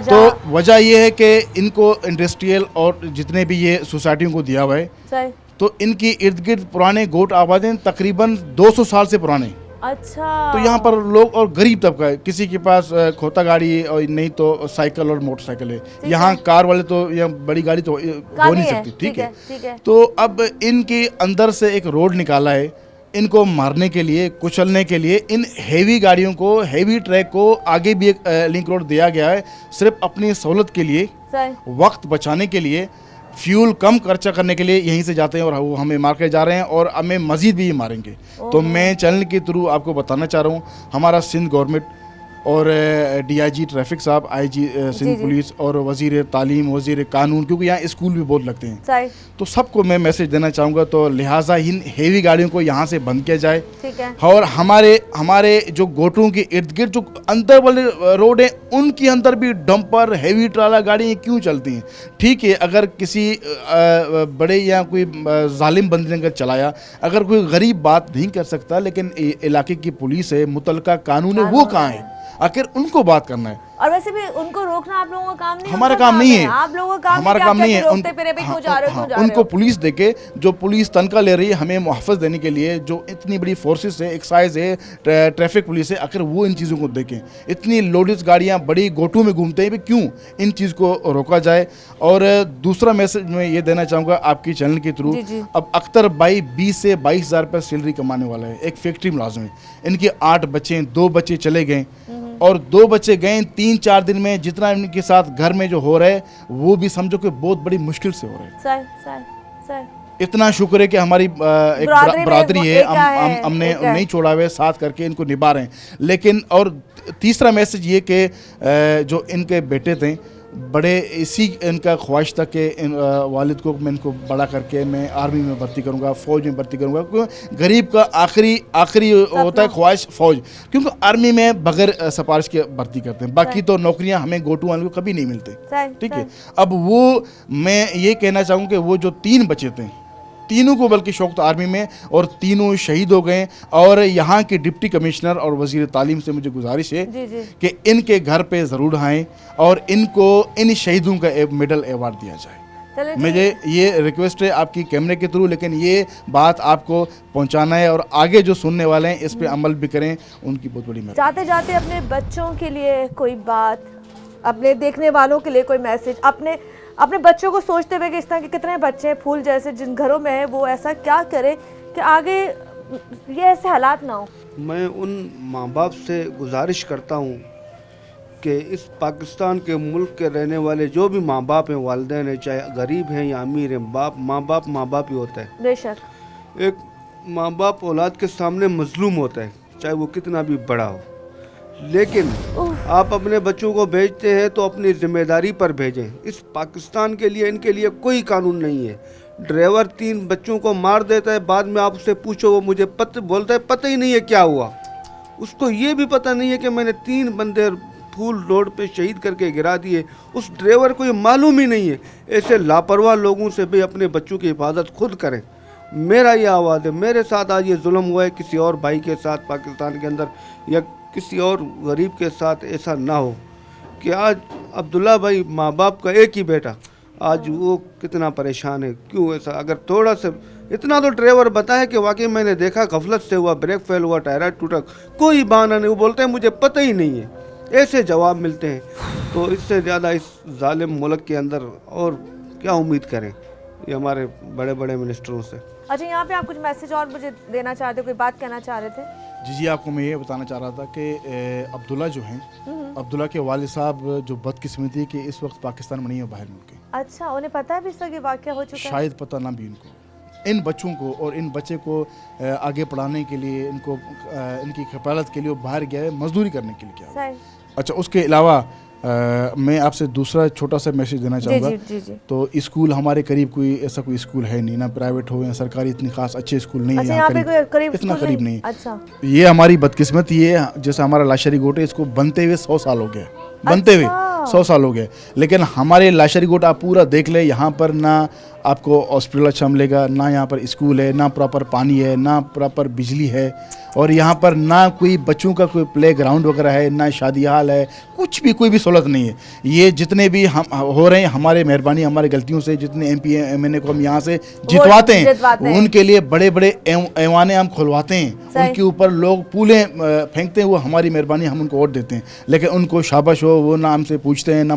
तो वजह ये है कि इनको इंडस्ट्रियल और जितने भी ये सोसाइटियों को दिया हुआ है, सही। तो इनकी इर्द गिर्द पुराने गोट आबादी तकरीबन 200 साल से पुराने। अच्छा। तो यहाँ पर लोग और गरीब तबका है, किसी के पास खोता गाड़ी और नहीं तो साइकिल और मोटरसाइकिल है। यहाँ कार वाले तो या बड़ी गाड़ी तो हो नहीं सकती, ठीक है? तो अब इनके अंदर से एक रोड निकाला है इनको मारने के लिए, कुचलने के लिए। इन हेवी गाड़ियों को, हेवी ट्रैक को आगे भी एक लिंक रोड दिया गया है सिर्फ अपनी सहूलत के लिए, वक्त बचाने के लिए, फ्यूल कम खर्चा करने के लिए यहीं से जाते हैं और वो हमें मार के जा रहे हैं और हमें मज़ीद भी ये मारेंगे। तो मैं चैनल के थ्रू आपको बताना चाह रहा हूँ, हमारा सिंध गवर्नमेंट और DIG ट्रैफिक साहब, IG सिंध पुलिस और वज़ीर तालीम, वज़ीर कानून, क्योंकि यहाँ स्कूल भी बहुत लगते हैं, तो सबको मैं मैसेज देना चाहूँगा, तो लिहाजा इन हेवी गाड़ियों को यहाँ से बंद किया जाए। ठीक है। और हमारे जो गोटों के इर्द गिर्द जो अंदर वाले रोड हैं उनके अंदर भी डंपर, हेवी ट्राला गाड़ियाँ क्यों चलती हैं? ठीक है, अगर किसी बड़े या कोई जालिम बंदे ने चलाया, अगर कोई गरीब बात नहीं कर सकता, लेकिन इलाके की पुलिस है, मुतलका कानून है, वो कहाँ है? आखिर उनको बात करना है। और वैसे भी उनको रोकना आप लोगों का काम नहीं है। हमारा काम नहीं है। आप लोगों का काम हमारा काम नहीं है। उनको पुलिस देके, जो पुलिस तनख्वाह ले रही है हमें मुहफ़्फ़ज़ देने के लिए, जो इतनी बड़ी फोर्सेस है, एक्साइज है, ट्रैफिक पुलिस है, आखिर वो इन चीज़ों को देखें। इतनी लोडेड गाड़ियाँ बड़ी गोटों में घूमते हैं, क्यों इन चीज़ को रोका जाए। और दूसरा मैसेज मैं ये देना चाहूँगा आपकी चैनल के थ्रू, अब अख्तर भाई 20 से 22 हज़ार रुपये सैलरी कमाने वाला है, एक फैक्ट्री मुलाजिम है। इनके 8 बच्चे हैं, 2 बच्चे चले गए और 2 बच्चे गए 3-4 दिन में, जितना इनके साथ घर में जो हो रहा है वो भी समझो कि बहुत बड़ी मुश्किल से हो रहा है। इतना शुक्र है कि हमारी एक बरादरी है, हमने नहीं छोड़ा हुआ, साथ करके इनको निभा रहे हैं। लेकिन और तीसरा मैसेज ये कि जो इनके बेटे थे, बड़े इसी इनका ख्वाहिश था कि इन वालिद को मैं इनको बड़ा करके मैं आर्मी में भर्ती करूंगा, फ़ौज में भर्ती करूंगा, क्योंकि गरीब का आखिरी होता है ख्वाहिश फ़ौज, क्योंकि आर्मी में बगैर सिफारिश के भर्ती करते हैं, बाकी तो नौकरियां हमें गोटू वालों को कभी नहीं मिलते, ठीक है? अब वो मैं ये कहना चाहूँगा कि वो जो 3 बच्चे थे तीनों को बल्कि शौक था आर्मी में, और तीनों शहीद हो गए। और यहाँ के डिप्टी कमिश्नर और वजीर तालीम से मुझे गुजारिश है कि इनके घर पे ज़रूर आएँ और इनको इन शहीदों का एक मेडल अवार्ड दिया जाए। मुझे ये रिक्वेस्ट है आपकी कैमरे के थ्रू, लेकिन ये बात आपको पहुंचाना है और आगे जो सुनने वाले हैं इस पे अमल भी करें, उनकी बहुत बड़ी मेहरबानी। जाते जाते अपने बच्चों के लिए कोई बात, अपने देखने वालों के लिए कोई मैसेज, अपने बच्चों को सोचते हुए कि इस तरह के कितने बच्चे हैं फूल जैसे जिन घरों में है, वो ऐसा क्या करें कि आगे ये ऐसे हालात ना हो। मैं उन माँ बाप से गुजारिश करता हूँ कि इस पाकिस्तान के मुल्क के रहने वाले जो भी माँ बाप हैं, वालिदैन हैं, चाहे गरीब हैं या अमीर हैं, माँ बाप ही होता है। बेशक एक माँ बाप औलाद के सामने मजलूम होता है, चाहे वो कितना भी बड़ा हो। लेकिन आप अपने बच्चों को भेजते हैं तो अपनी जिम्मेदारी पर भेजें। इस पाकिस्तान के लिए इनके लिए कोई कानून नहीं है। ड्राइवर 3 बच्चों को मार देता है, बाद में आप उससे पूछो वो मुझे बोलता है पता ही नहीं है क्या हुआ। उसको ये भी पता नहीं है कि मैंने 3 बंदे फूल रोड पे शहीद करके गिरा दिए। उस ड्राइवर को ये मालूम ही नहीं है। ऐसे लापरवाह लोगों से भी अपने बच्चों की हिफाजत खुद करें। मेरा ये आवाज़ है, मेरे साथ आज ये जुल्म हुआ है, किसी और भाई के साथ पाकिस्तान के अंदर या किसी और गरीब के साथ ऐसा ना हो कि आज अब्दुल्ला भाई माँ बाप का एक ही बेटा, आज वो कितना परेशान है। क्यों ऐसा? अगर थोड़ा सा इतना तो ड्राइवर बताए कि वाकई मैंने देखा गफलत से हुआ, ब्रेक फेल हुआ, टायर टूटा, कोई बहाना नहीं। वो बोलते हैं मुझे पता ही नहीं है, ऐसे जवाब मिलते हैं। तो इससे ज़्यादा इस जालिम मुल्क के अंदर और क्या उम्मीद करें ये हमारे बड़े बड़े मिनिस्टरों से। अच्छा, यहाँ पे आप कुछ मैसेज और मुझे देना चाहते, कोई बात कहना चाह रहे थे? जी, आपको मैं ये बताना चाह रहा था कि अब्दुल्ला जो हैं, अब्दुल्ला के वालिद साहब जो बदकिस्मती कि इस वक्त पाकिस्तान में नहीं है, बाहर मुल्क के। अच्छा, उन्हें पता है भी इस तरह की वाक़या हो चुका है? शायद पता ना भी इनको। इन बच्चों को और इन बच्चे को आगे पढ़ाने के लिए, इनको इनकी कफालत के लिए वो बाहर गया है, मजदूरी करने के लिए गया है। अच्छा, उसके अलावा मैं आपसे दूसरा छोटा सा मैसेज देना चाहूँगा। तो स्कूल हमारे करीब कोई ऐसा कोई स्कूल है नहीं, ना प्राइवेट हो या सरकारी, इतनी खास अच्छे स्कूल नहीं है यहाँ करीब, इतना करीब नहीं। अच्छा, ये हमारी बदकिस्मती है। जैसे हमारा लाशरी गोट है, इसको बनते हुए 100 साल हो गए, बनते हुए 100 साल हो गए। लेकिन हमारे लाशरी गोट आप पूरा देख ले, यहाँ पर ना आपको हॉस्पिटल अच्छा मिलेगा, ना यहाँ पर स्कूल है, ना प्रॉपर पानी है, ना प्रॉपर बिजली है, और यहाँ पर ना कोई बच्चों का कोई प्ले ग्राउंड वगैरह है, ना शादी हाल है, कुछ भी कोई भी सहूलत नहीं है। ये जितने भी हम हो रहे हैं हमारे मेहरबानी, हमारे गलतियों से, जितने MP MNA को हम यहाँ से जितवाते हैं, उनके लिए बड़े बड़े ऐवाने हम खुलवाते हैं, उनके ऊपर लोग पूले फेंकते हैं, वो हमारी मेहरबानी, हम उनको वोट देते हैं। लेकिन उनको शाबाश हो, वो ना हमसे पूछते हैं, ना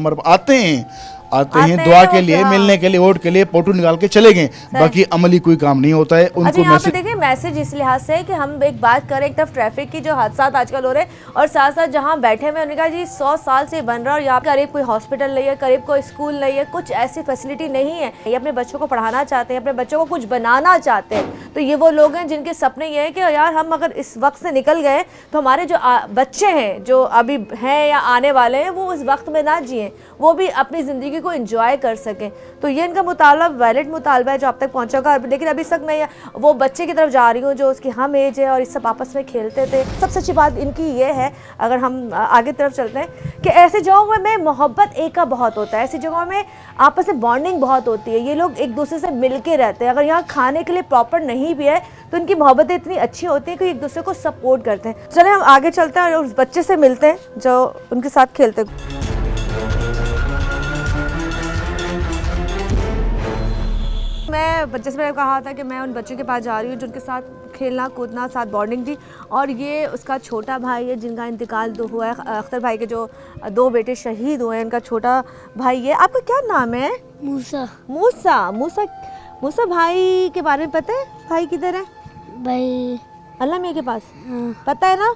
आते हैं दुआ के लिए, मिलने के लिए, वोट के लिए, फोटो निकाल के चले गए, बाकी अमली कोई काम नहीं होता है। उनको यहाँ पे देखिए मैसेज इस लिहाज से कि हम एक बात करें, एक तरफ ट्रैफिक की जो हादसा आजकल हो रहे हैं, और साथ साथ जहाँ बैठे हुए उन्होंने कहा जी 100 साल से बन रहा है और यहाँ करीब कोई हॉस्पिटल नहीं है, करीब कोई स्कूल नहीं है, कुछ ऐसी फैसिलिटी नहीं है। ये अपने बच्चों को पढ़ाना चाहते हैं, अपने बच्चों को कुछ बनाना चाहते हैं। तो ये वो लोग हैं जिनके सपने ये हैं कि यार हम अगर इस वक्त से निकल गए तो हमारे जो बच्चे हैं, जो अभी हैं या आने वाले हैं, वो इस वक्त में ना जिए, वो भी अपनी ज़िंदगी को एंजॉय कर सकें। तो ये इनका मुतालबा, वैलिड मुतालबा है जो अब तक पहुंचा होगा। लेकिन अभी तक मैं वो बच्चे की तरफ जा रही हूँ जो उसकी हम एज है और इस सब आपस में खेलते थे। सबसे अच्छी बात इनकी ये है, अगर हम आगे तरफ चलते हैं, कि ऐसे जगहों में मोहब्बत एक का बहुत होता है, ऐसी जगहों में आपस में बॉन्डिंग बहुत होती है, ये लोग एक दूसरे से मिल के रहते हैं। अगर यहाँ खाने के लिए प्रॉपर नहीं भी है तो इनकी मोहब्बतें इतनी अच्छी होती हैं कि एक दूसरे को सपोर्ट करते हैं। चले हम आगे चलते हैं और उस बच्चे से मिलते हैं जो उनके साथ खेलते हैं। मैं जैसे मैंने कहा था कि मैं उन बच्चों के पास जा रही हूँ जिनके साथ खेलना कूदना, साथ बॉन्डिंग थी, और ये उसका छोटा भाई है जिनका इंतकाल हुआ है। अख्तर भाई के जो 2 बेटे शहीद हुए हैं, इनका छोटा भाई है। आपका क्या नाम है? मूसा। मूसा। मूसा मूसा भाई के बारे में पता है? भाई किधर है? भाई अल्लाह मियाँ के पास। हाँ। पता है ना?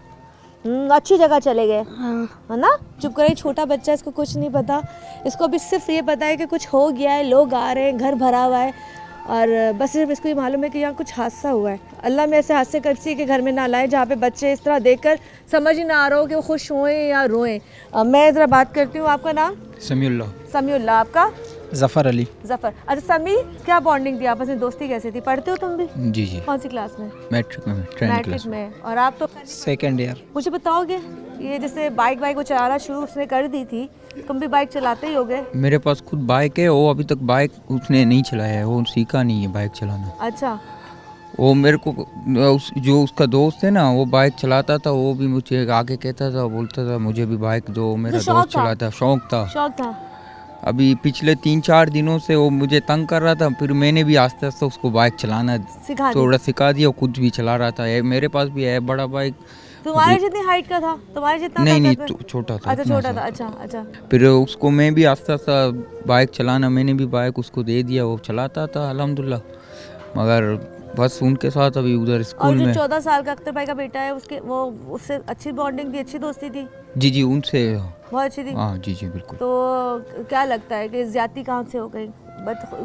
अच्छी जगह चले गए, हाँ। है ना? चुप करे, छोटा बच्चा, इसको कुछ नहीं पता। इसको अभी सिर्फ ये पता है कि कुछ हो गया है, लोग आ रहे हैं, घर भरा हुआ है, और बस सिर्फ इसको ये मालूम है कि यहाँ कुछ हादसा हुआ है। अल्लाह में ऐसे हादसे किसी के घर में ना लाए जहाँ पे बच्चे इस तरह देखकर समझ ही ना आ रहा हो कि वो खुश होएं या रोएं। मैं ज़रा बात करती हूँ। आपका नाम? समीउल्लाह। समीउल्लाह। आपका? जफ़र अली। जफर। अच्छा समीर, क्या बॉन्डिंग थी आपस में, दोस्ती कैसी थी? पढ़ते हो तुम भी? जी जी, कौन सी क्लास में? मैट्रिक में, 10th मैट्रिक क्लास में, में। और आप तो? Second year. मुझे बताओगे, ये जैसे बाइक वो चलाना शुरू उसने कर दी थी, तुम भी बाइक चलाते ही होगे? मेरे पास खुद बाइक है, वो अभी तक बाइक उसने नहीं चलाया है, वो सीखा नहीं है बाइक चलाना। अच्छा। वो मेरे को जो उसका दोस्त है ना, वो बाइक चलाता था, वो भी मुझे आगे कहता था, बोलता था मुझे भी बाइक दो, मेरा दोस्त चलाता, शौक था। अभी पिछले 3-4 दिनों से वो मुझे तंग कर रहा था, फिर मैंने भी आस्ते आस्ते उसको बाइक चलाना थोड़ा सिखा दिया, खुद भी चला रहा था। मेरे पास भी है बड़ा बाइक। तुम्हारे जितनी हाइट का था? तुम्हारे जितना? नहीं, छोटा था। अच्छा, छोटा था। अच्छा। फिर उसको मैं भी आस्ते आस्ते बाइक चलाना, मैंने भी बाइक उसको दे दिया, वो चलाता था अल्हम्दुलिल्लाह। मगर बस उनके साथ अभी उधर स्कूल में। और जो 14 साल का अख्तर भाई का बेटा है, उससे अच्छी बॉन्डिंग थी, अच्छी दोस्ती थी? जी, उनसे बहुत अच्छी थी। हाँ जी बिल्कुल। तो क्या लगता है कि ज्यादती कहाँ से हो गई?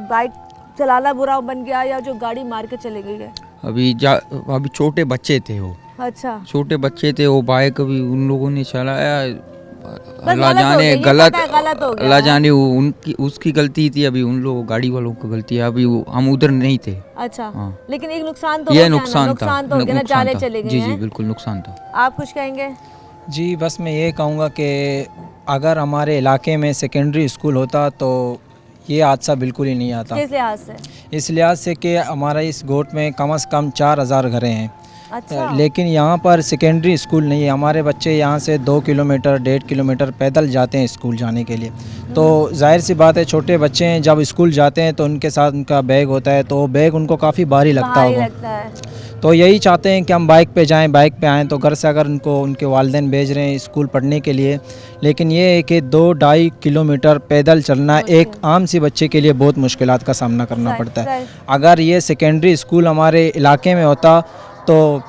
बाइक चलाना बुरा बन गया या जो गाड़ी मार के चली गई है? अभी छोटे बच्चे थे वो। अच्छा। छोटे बच्चे थे, वो बाइक अभी उन लोगों ने चलाया, अल्लाह जाने गलत हो गया, अल्लाह जाने उनकी उसकी गलती थी, अभी उन लोगों गाड़ी वालों की गलती है, अभी हम उधर नहीं थे। अच्छा। हाँ। लेकिन एक नुकसान तो ये हो नुकसान तो हो गया ना, जाने चले गए। जी बिल्कुल नुकसान था। आप कुछ कहेंगे? जी बस मैं ये कहूँगा कि अगर हमारे इलाके में सेकेंडरी स्कूल होता तो ये हादसा बिल्कुल ही नहीं आता। किस लिहाज से? इस लिहाज से कि हमारा इस गोट में कम से कम 4000 घरें हैं। अच्छा। लेकिन यहाँ पर सेकेंडरी स्कूल नहीं है। हमारे बच्चे यहाँ से 2 किलोमीटर 1.5 किलोमीटर पैदल जाते हैं स्कूल जाने के लिए। तो जाहिर सी बात है, छोटे बच्चे हैं, जब स्कूल जाते हैं तो उनके साथ उनका बैग होता है, तो बैग उनको काफ़ी भारी लगता होगा। तो यही चाहते हैं कि हम बाइक पे जाएं, बाइक पे आएँ। तो घर से अगर उनको उनके वालिदैन भेज रहे हैं स्कूल पढ़ने के लिए, लेकिन ये है कि 2-2.5 किलोमीटर पैदल चलना एक आम सी बच्चे के लिए बहुत मुश्किलात का सामना करना पड़ता है। अगर ये सेकेंडरी स्कूल हमारे इलाके में होता तो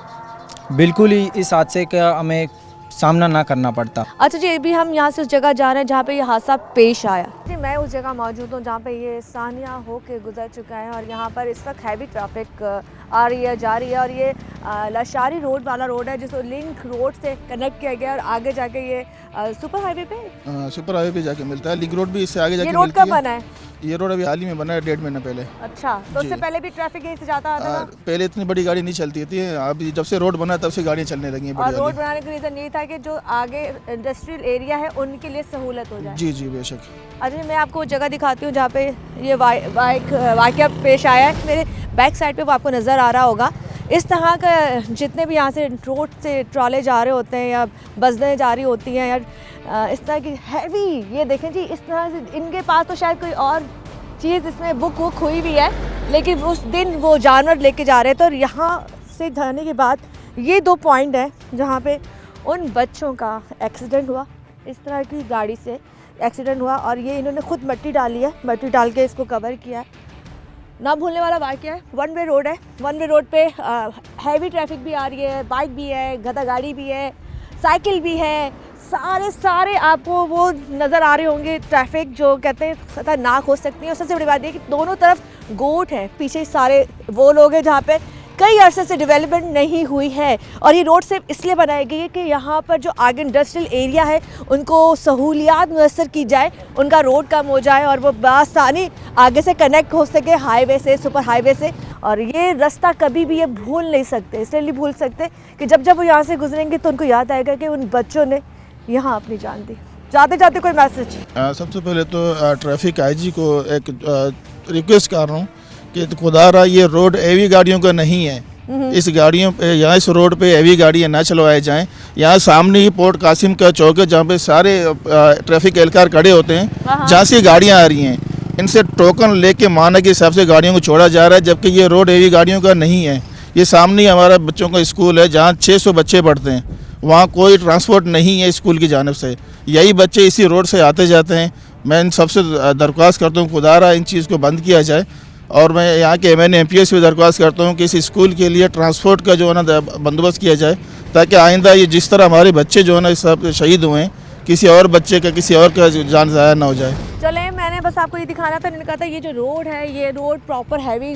बिल्कुल ही इस हादसे का हमें सामना ना करना पड़ता। अच्छा जी, अभी हम यहाँ से उस जगह जा रहे हैं जहाँ पे ये हादसा पेश आया। जी, मैं उस जगह मौजूद हूँ जहाँ पे ये सानिया होके गुजर चुका है और यहाँ पर इस वक्त हैवी ट्रैफिक आ रही है, जा रही है। और ये लशारी रोड वाला रोड है जिसको लिंक रोड से कनेक्ट किया गया और आगे जाके ये सुपर हाईवे पे जाके मिलता है। लिंक रोड भी इससे आगे जाके ये रोड कब बना है? ये रोड अभी हाल ही में बना है, 1.5 महीना पहले। अच्छा, तो उससे पहले भी ट्रैफिक यहीं से जाता था? पहले इतनी बड़ी गाड़ी नहीं चलती थी, अभी जब से रोड बना तब से गाड़ियाँ चलने लगी हैं। और रोड बनाने का रीज़न ये था कि जो आगे इंडस्ट्रियल एरिया है उनके लिए सहूलत हो जाए। जी बेशक। अच्छा, मैं आपको जगह दिखाती हूँ जहाँ पे ये वाक़या पेश आया है। मेरे बैक साइड पे वो आपको नज़र आ रहा होगा। इस तरह का जितने भी यहाँ से रोड से ट्रॉले जा रहे होते हैं या बसें जा रही होती हैं या इस तरह की हैवी, ये देखें जी, इस तरह से इनके पास तो शायद कोई और चीज़ इसमें बुक हुई भी है, लेकिन उस दिन वो जानवर लेके जा रहे थे। और यहाँ से जाने के बाद ये 2 पॉइंट हैं जहाँ पे उन बच्चों का एक्सीडेंट हुआ, इस तरह की गाड़ी से एक्सीडेंट हुआ। और ये इन्होंने खुद मिट्टी डाली है, मिट्टी डाल के इसको कवर किया है। ना भूलने वाला वाक़या है। 1 वे रोड है, 1 वे रोड पे हैवी ट्रैफिक भी आ रही है, बाइक भी है, गधा गाड़ी भी है, साइकिल भी है, सारे आपको वो नज़र आ रहे होंगे। ट्रैफिक जो कहते हैं खतरनाक हो सकती है। और सबसे बड़ी बात ये कि दोनों तरफ गोट है, पीछे सारे वो लोग हैं जहाँ पे कई अरसे से डेवलपमेंट नहीं हुई है। और ये रोड सिर्फ इसलिए बनाई गई है कि यहाँ पर जो आगे इंडस्ट्रियल एरिया है उनको सहूलियात मुयसर की जाए, उनका रोड कम हो जाए और वो बआसानी आगे से कनेक्ट हो सके हाईवे से, सुपर हाईवे से। और ये रास्ता कभी भी ये भूल नहीं सकते, इसलिए नहीं भूल सकते कि जब वो यहाँ से गुजरेंगे तो उनको याद आएगा कि उन बच्चों ने यहाँ अपनी जान दी। जाते जाते कोई मैसेज? सबसे पहले तो ट्रैफिक आईजी को एक रिक्वेस्ट कर रहा हूँ कि खुदारा ये रोड हेवी गाड़ियों का नहीं है। इस गाड़ियों पे यहाँ इस रोड पे हेवी गाड़ियाँ ना चलवाए जाएं। यहाँ सामने ही पोर्ट कासिम का चौक है जहाँ पे सारे ट्रैफिक एहलकार खड़े होते हैं, जहाँ से गाड़ियाँ आ रही हैं। इनसे टोकन लेके माना के हिसाब से गाड़ियों को छोड़ा जा रहा है, जबकि ये रोड हेवी गाड़ियों का नहीं है। ये सामने ही हमारा बच्चों का स्कूल है जहाँ 600 बच्चे पढ़ते हैं, वहाँ कोई ट्रांसपोर्ट नहीं है स्कूल की जानिब से। यही बच्चे इसी रोड से आते जाते हैं। मैं इन सबसे दरख्वास्त करता हूँ खुदारा इन चीज़ को बंद किया जाए। और मैं यहाँ के MNA MPS भी दरख्वास्त करता हूँ कि इस स्कूल के लिए ट्रांसपोर्ट का जो है ना बंदोबस्त किया जाए, ताकि आइंदा ये जिस तरह हमारे बच्चे जो है ना इस सब शहीद हुए हैं, किसी और बच्चे का किसी और का जान ज़ाया ना हो जाए। चले, मैंने बस आपको ये दिखाना था। मैंने कहा था ये जो रोड है ये रोड प्रॉपर हैवी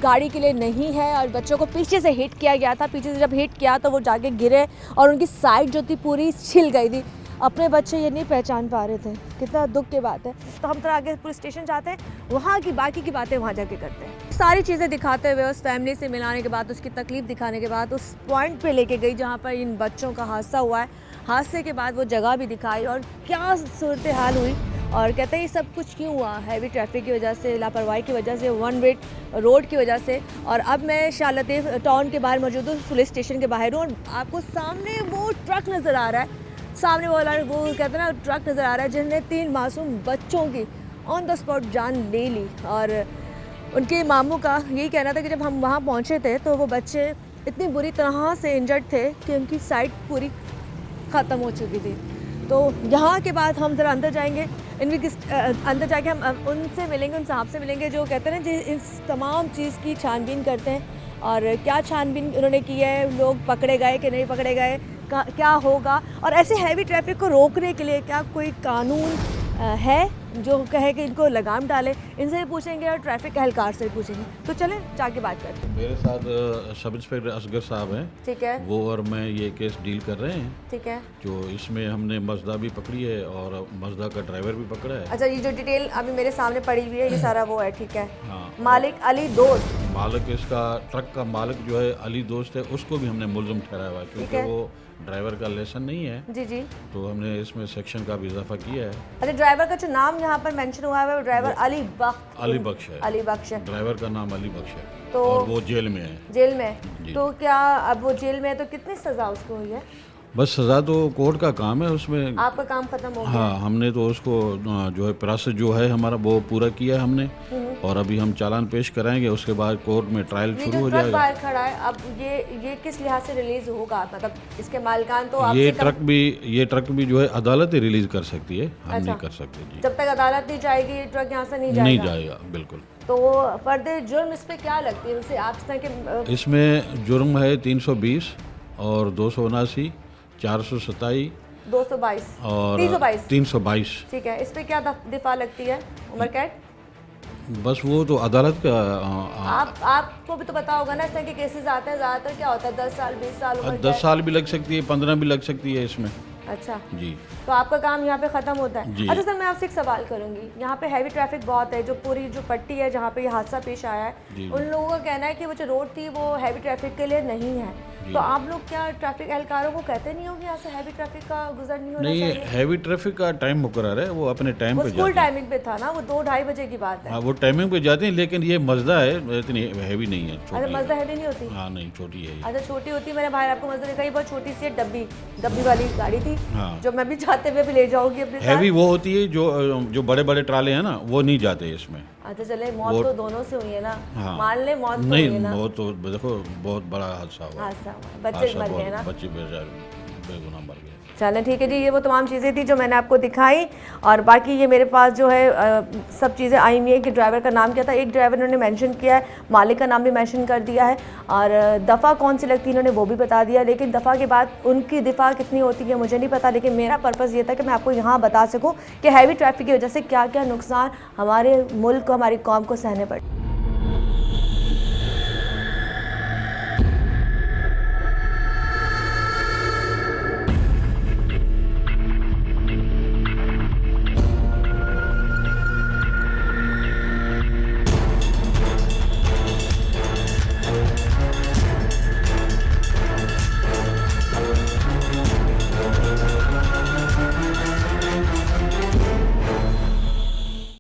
गाड़ी के लिए नहीं है। और बच्चों को पीछे से हिट किया गया था, पीछे से जब हिट किया तो वो जाके गिरे और उनकी साइड जो थी पूरी छिल गई थी। अपने बच्चे ये नहीं पहचान पा रहे थे। कितना दुख की बात है। तो हम थोड़ा आगे पुलिस स्टेशन जाते हैं, वहाँ की बाकी की बातें वहाँ जाके करते हैं। सारी चीज़ें दिखाते हुए उस फैमिली से मिलाने के बाद, उसकी तकलीफ़ दिखाने के बाद उस पॉइंट पे लेके गई जहाँ पर इन बच्चों का हादसा हुआ है। हादसे के बाद वो जगह भी दिखाई और क्या सूरत हाल हुई, और कहते हैं ये सब कुछ क्यों हुआ, हैवी ट्रैफिक की वजह से, लापरवाही की वजह से, वन वे रोड की वजह से। और अब मैं शाह लतीफ़ टाउन के बाहर मौजूद हूँ, पुलिस स्टेशन के बाहर हूँ, और आपको सामने वो ट्रक नज़र आ रहा है, सामने वो कहते हैं ना ट्रक नज़र आ रहा है जिसने 3 मासूम बच्चों की ऑन द स्पॉट जान ले ली। और उनके मामू का यही कहना था कि जब हम वहाँ पहुँचे थे तो वो बच्चे इतनी बुरी तरह से इंजर्ड थे कि उनकी साइट पूरी ख़त्म हो चुकी थी। तो यहाँ के बाद हम ज़रा अंदर जाएंगे, अंदर जाके हम उनसे मिलेंगे, उन साहब से मिलेंगे जो कहते हैं ना जी इस तमाम चीज़ की छानबीन करते हैं, और क्या छानबीन उन्होंने की है, लोग पकड़े गए कि नहीं पकड़े गए, क्या होगा, और ऐसे हैवी ट्रैफिक को रोकने के लिए क्या कोई कानून है जो कहे कि इनको लगाम डाले। इनसे भी पूछेंगे और ट्रैफिक एहलकार से भी पूछेंगे। तो चलें जाके बात करते हैं। मेरे साथ सब इंस्पेक्टर असगर साहब हैं, ठीक है, वो और मैं ये केस डील कर रहे हैं। ठीक है, जो इसमें हमने मजदा भी पकड़ी है और मजदा का ड्राइवर भी पकड़ा है। अच्छा, ये जो डिटेल अभी मेरे सामने पड़ी हुई है ये सारा वो है, ठीक है। हाँ, मालिक अली दोस्त, मालिक इसका ट्रक का मालिक जो है अली दोस्त है, उसको भी हमने मुलज़िम ठहराया हुआ है क्योंकि वो ड्राइवर का लाइसेंस नहीं है। जी जी, तो हमने इसमें सेक्शन का भी इजाफा किया है। अच्छा, ड्राइवर का जो नाम यहाँ पर मेंशन हुआ है वो ड्राइवर अली बख्श है। अली बख्श है, ड्राइवर का नाम अली बख्श है। तो और वो जेल में है। जेल में? तो क्या अब वो जेल में है तो कितनी सजा उसको हुई है? बस सज़ा तो कोर्ट का काम है, उसमें आपका काम खत्म हो गया? हाँ, हमने तो उसको जो है प्रोसेस जो है हमारा वो पूरा किया है हमने, और अभी हम चालान पेश कराएंगे, उसके बाद कोर्ट में ट्रायल शुरू हो जाएगा। बाहर खड़ा है अब, ये किस लिहाज से रिलीज होगा, मतलब इसके मालिकान तो ये ट्रक भी जो है अदालत ही रिलीज कर सकती है, हम नहीं कर सकते जी। जब तक अदालत नहीं जाएगी ये ट्रक यहाँ से नहीं जाएगा बिल्कुल। तो फर्दे जुर्म इस पे क्या लगती है वैसे आप के? इसमें जुर्म है 320 और 279, 427, 222 और 322। ठीक है, इस पे क्या दिफा लगती है, उम्र कैद? बस वो तो अदालत का आपको भी तो पता होगा ना, इस तरह के केसेस आते हैं, ज़्यादातर क्या होता है 10 साल 20 साल 10 साल भी लग सकती है, 15 भी लग सकती है इसमें। अच्छा जी, तो आपका काम यहाँ पे ख़त्म होता है। जी। अच्छा सर, मैं आपसे एक सवाल करूँगी, यहाँ पे हैवी ट्रैफिक बहुत है, जो पूरी जो पट्टी है जहाँ पे ये हादसा पेश आया है, उन लोगों का कहना है कि वो जो रोड थी वो हैवी ट्रैफिक के लिए नहीं है। तो आप लोग क्या ट्रैफिक एहलकारों को कहते नहीं हो कि यहाँ से हैवी ट्रैफिक का गुजर नहीं होना चाहिए? नहीं, हैवी ट्रैफिक का टाइम मुकर्रर है, वो अपने टाइम पे स्कूल टाइमिंग पे था ना, वो 2-2:30 बजे की बात है। हाँ, वो टाइमिंग पे जाते हैं, लेकिन ये मजदा है, इतनी हैवी नहीं है। अच्छा, मजदा हैवी नहीं होती? हाँ, नहीं, छोटी है। अच्छा, छोटी होती है। मैंने भाई आपको मजदा दिखाई, बहुत छोटी सी डब्बी वाली गाड़ी थी। हाँ, जो मैं भी जाते हुए भी ले जाऊंगी अपने साथ। हैवी वो होती है जो बड़े बड़े ट्राले हैं ना, वो नहीं जाते इसमें। अच्छा, चले मौत तो दोनों से हुई है ना। हाँ, मान ले मौत तो नहीं, हुई है ना। वो तो देखो बहुत बड़ा हादसा हुआ, बच्चे मर गए ना, बच्चे बेगुनाह मर गए। चलें ठीक है जी, ये वो तमाम चीज़ें थी जो मैंने आपको दिखाई, और बाकी ये मेरे पास जो है सब चीज़ें आई हुई हैं कि ड्राइवर का नाम क्या था। एक ड्राइवर उन्होंने मेंशन किया है, मालिक का नाम भी मेंशन कर दिया है, और दफ़ा कौन सी लगती है इन्होंने वो भी बता दिया, लेकिन दफ़ा के बाद उनकी दिफा कितनी होती है मुझे नहीं पता। लेकिन मेरा पर्पज़ ये था कि मैं आपको यहाँ बता सकूँ कि हैवी ट्रैफिक की वजह से क्या क्या नुकसान हमारे मुल्क को, हमारी कौम को सहने पड़े।